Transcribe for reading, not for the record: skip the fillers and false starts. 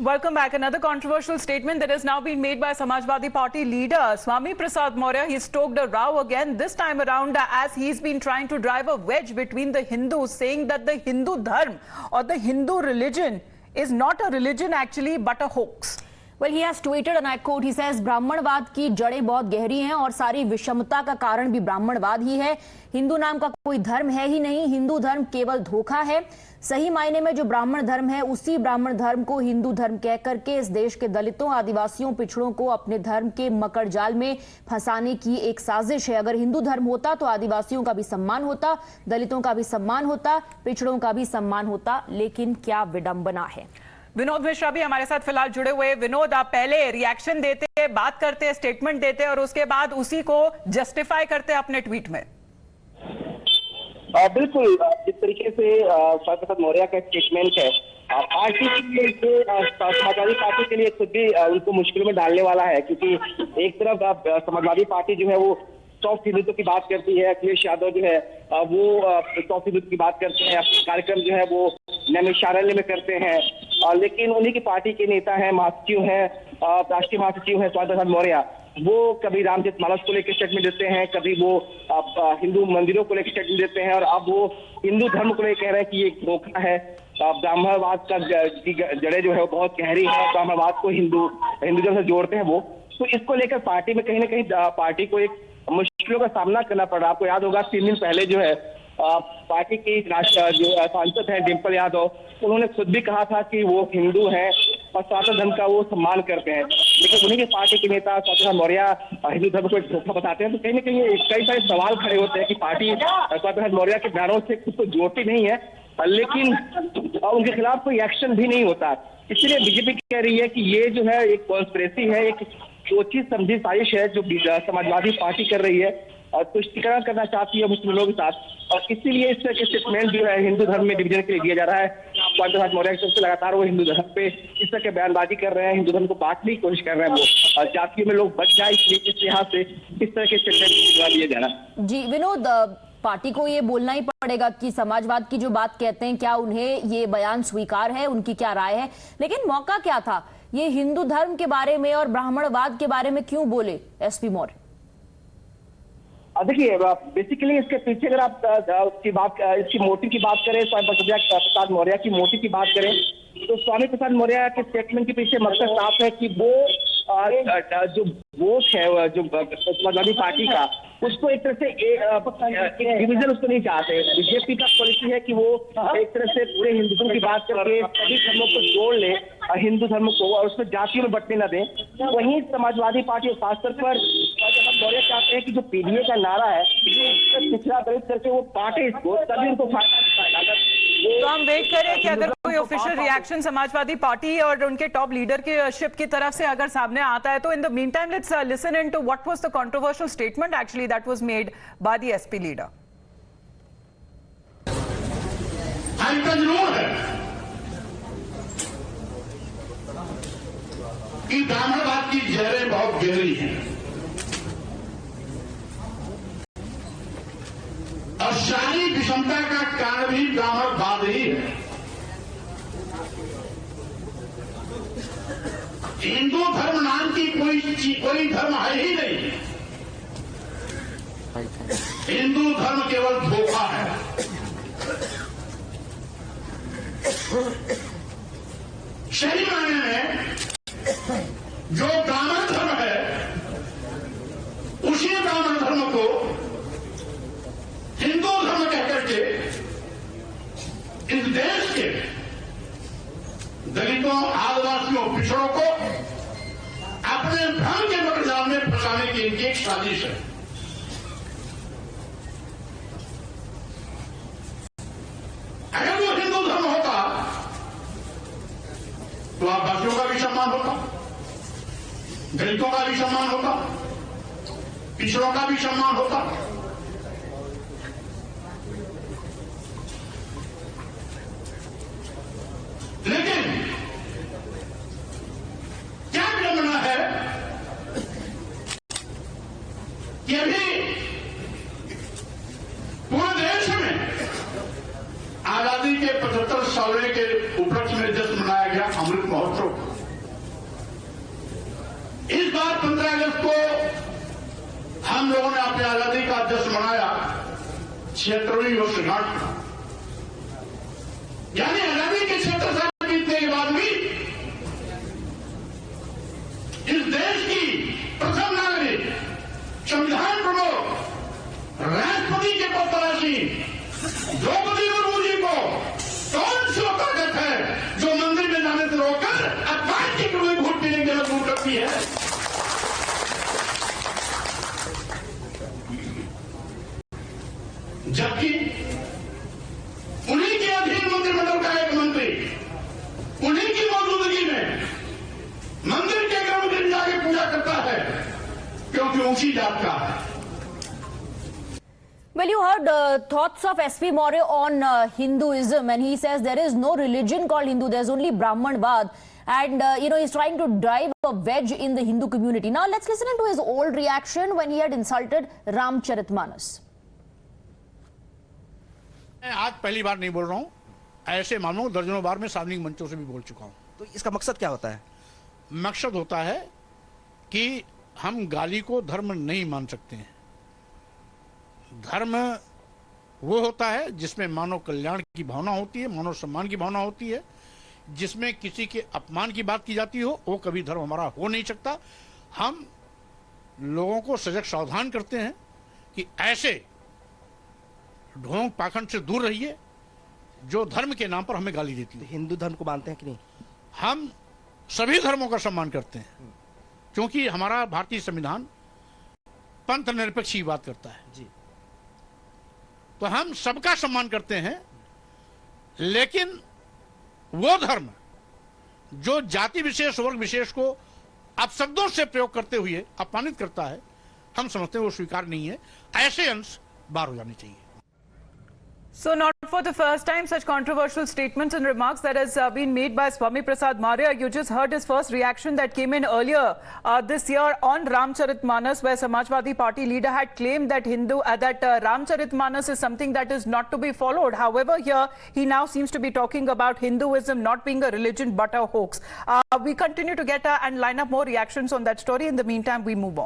Welcome back. Another controversial statement that has now been made by Samajwadi Party leader Swami Prasad Maurya. He stoked a row again, this time around as he's been trying to drive a wedge between the Hindus, saying that the Hindu dharma or the Hindu religion is not a religion actually, but a hoax. Well, he has tweeted and I quote, he says, ब्राह्मणवाद की जड़ें बहुत गहरी हैं और सारी विषमता का कारण भी ब्राह्मणवाद ही है। हिंदू नाम का कोई धर्म है ही नहीं, हिंदू धर्म केवल धोखा है। सही मायने में जो ब्राह्मण धर्म है, उसी ब्राह्मण धर्म को हिंदू धर्म कह करके इस देश के दलितों, आदिवासियों, पिछड़ों को अपने धर्म के मकड़ जाल में फंसाने की एक साजिश है। अगर हिंदू धर्म होता तो आदिवासियों का भी सम्मान होता, दलितों का भी सम्मान होता, पिछड़ों का भी सम्मान होता, लेकिन क्या विडंबना है। विनोद मिश्रा भी हमारे साथ फिलहाल जुड़े हुए। विनोद, आप पहले रिएक्शन देते, बात करते, स्टेटमेंट देते और उसके बाद उसी को जस्टिफाई करते अपने ट्वीट में। बिल्कुल, जिस तरीके से स्वामी प्रसाद मौर्य का स्टेटमेंट है, पार्टी के लिए, समाजवादी पार्टी के लिए खुद भी उनको मुश्किल में डालने वाला है, क्योंकि एक तरफ समाजवादी पार्टी जो है वो सॉफ्ट हिंदुत्व की बात करती है, अखिलेश यादव जो है वो सॉफ्ट हिंदुत्व की बात करते हैं, अपने कार्यक्रम जो है वो नैमिषारण्य में करते हैं, लेकिन उन्हीं की पार्टी के नेता हैं, महासचिव हैं, राष्ट्रीय महासचिव हैं स्वामी प्रसाद मौर्य, वो कभी रामचरितमानस को लेकर स्टेटमेंट देते हैं, कभी वो हिंदू मंदिरों को लेकर स्टेटमेंट देते हैं, और अब वो हिंदू धर्म को लेकर कह रहे हैं कि ये धोखा है। ब्राह्मणवाद का जड़ें जो है वो बहुत गहरी है, ब्राह्मणवाद को हिंदुज़म से जोड़ते हैं वो। तो इसको लेकर पार्टी में कहीं ना कहीं पार्टी को एक मुश्किलों का सामना करना पड़ रहा। आपको याद होगा 3 दिन पहले जो है पार्टी की जो सांसद हैं डिम्पल यादव, उन्होंने खुद भी कहा था कि वो हिंदू हैं और सनातन धर्म का वो सम्मान करते हैं, लेकिन उन्हीं के पार्टी के नेता स्वामी प्रसाद मौर्य हिंदू धर्म को एक धोखा बताते हैं। तो कहीं ना कहीं कई सारे सवाल खड़े होते हैं कि पार्टी स्वामी प्रसाद मौर्य के बयानों से खुद को जोड़ती नहीं है, लेकिन उनके खिलाफ कोई एक्शन भी नहीं होता। इसलिए बीजेपी कह रही है कि ये जो है एक कॉन्स्पिरेसी है, एक सोची समझी साजिश है जो समाजवादी पार्टी कर रही है और तुष्टिकरण करना चाहती है मुस्लिमों के साथ, और इसीलिए इस तरह के स्टेटमेंट जो है हिंदू धर्म में डिवीजन के लिए दिया जा रहा है। स्वामी प्रसाद मौर्य की तरफ से लगातार वो हिंदू धर्म पे इस तरह के बयानबाजी कर रहे हैं, हिंदू धर्म को बांटने की कोशिश कर रहे हैं वो, और जातियों में लोग बच जाए इसलिए इस लिहाज से इस तरह के स्टेटमेंट दिए जा रहा है। जी विनोद, पार्टी को ये बोलना ही पड़ेगा कि समाजवाद की जो बात कहते हैं, क्या उन्हें ये बयान स्वीकार है, उनकी क्या राय है, लेकिन मौका क्या था ये हिंदू धर्म के बारे में और ब्राह्मणवाद के बारे में क्यों बोले एसपी मौर्य? देखिए, बेसिकली इसके पीछे अगर आप इसकी मोटिव की बात करें, स्वामी प्रसाद मौर्य की मोटिव की बात करें, तो स्वामी प्रसाद मौर्य के स्टेटमेंट के पीछे मकसद साफ है कि वो जो वोट है जो समाजवादी पार्टी का, उसको एक तरह से डिवीजन उसको नहीं चाहते। बीजेपी का पॉलिसी है कि वो एक तरह से पूरे हिंदुत्व की बात करके सभी धर्मों को जोड़ ले, हिंदू धर्म को, और उसमें जातियों में बंटने न दें। वहीं समाजवादी पार्टी और खासतौर पर मौर्य चाहते हैं कि जो पीडीए का नारा है पिछड़ा दलित करके वो बांटे इसको, तभी उनको फायदा। तो हम वेट करें कि अगर कोई ऑफिशियल रिएक्शन समाजवादी पार्टी और उनके टॉप लीडर के शिप की तरफ से अगर सामने आता है, तो in the mean time let's listen into what was the controversial statement actually that was made by the SP leader. जरूर है कि ब्राह्मणवाद की जड़ें बहुत गहरी हैं और सारी विषमता का कारण भी ब्राह्मणवाद ही है। हिंदू धर्म नाम की कोई धर्म है ही नहीं। हिंदू धर्म केवल धोखा है। सही मायने में जो ब्राह्मण धर्म है, उसी ब्राह्मण धर्म को हिंदू धर्म कहकर के इस देश के दलितों, आदिवासियों, पिछड़ों को अपने भ्रम के मकड़जाल में फंसाने की इनकी एक साजिश है। अगर वो हिंदू धर्म होता तो आदिवासियों का भी सम्मान होता, दलितों का भी सम्मान होता, पिछड़ों का भी सम्मान होता। लेकिन क्या विडंबना है कि अभी पूरे देश में आजादी के 75 साल के उपलक्ष्य में जश्न मनाया गया अमृत महोत्सव होगा। इस बार 15 अगस्त को हम लोगों ने अपनी आजादी का जश्न मनाया 76वीं वर्षगांठ का, यानी आजादी के 76 साल बीतने के बाद भी इस देश की प्रथम नागरिक, संविधान प्रमुख, राष्ट्रपति के पद पर आसीन द्रौपदी मुर्मू जी को कौन सी ताकत है जो मंदिर में जाने से रोककर अखबार की कोई घूट पीने के मजबूर करती है। जबकि उन्हीं के अधीन मंत्रिमंडल का एक मंत्री उन्हीं की मौजूदगी में मंदिर के गर्भगृह में जाके पूजा करता है क्योंकि ऊंची जात का है। Well, you heard thoughts of SP Maurya on Hinduism, and he says there is no religion called Hindu, there's only Brahmanvad. And, he's trying to drive a wedge in the Hindu community. Now, let's listen to his old reaction when he had insulted Ramcharitmanas. मैं आज पहली बार नहीं बोल रहा हूँ, ऐसे मामलों दर्जनों बार मैं सार्वजनिक मंचों से भी बोल चुका हूँ। तो इसका मकसद क्या होता है? मकसद होता है कि हम गाली को धर्म नहीं मान सकते हैं। धर्म वो होता है जिसमें मानव कल्याण की भावना होती है, मानव सम्मान की भावना होती है। जिसमें किसी के अपमान की बात की जाती हो, वो कभी धर्म हमारा हो नहीं सकता। हम लोगों को सजग सावधान करते हैं कि ऐसे ढोंग पाखंड से दूर रहिए जो धर्म के नाम पर हमें गाली देती है। हिंदू धर्म को मानते हैं कि नहीं? हम सभी धर्मों का सम्मान करते हैं क्योंकि हमारा भारतीय संविधान पंथ निरपेक्ष की बात करता है जी। तो हम सबका सम्मान करते हैं, लेकिन वो धर्म जो जाति विशेष वर्ग विशेष को अपशब्दों से प्रयोग करते हुए अपमानित करता है, हम समझते हैं वो स्वीकार नहीं है। ऐसे अंश बाहर हो जाने चाहिए। So not for the first time such controversial statements and remarks that has been made by Swami Prasad Maurya. You just heard his first reaction that came in earlier this year on Ramcharitmanas, where Samajwadi Party leader had claimed that Ramcharitmanas is something that is not to be followed. However, here he now seems to be talking about Hinduism not being a religion but a hoax. We continue to get and line up more reactions on that story. In the meantime, we move on.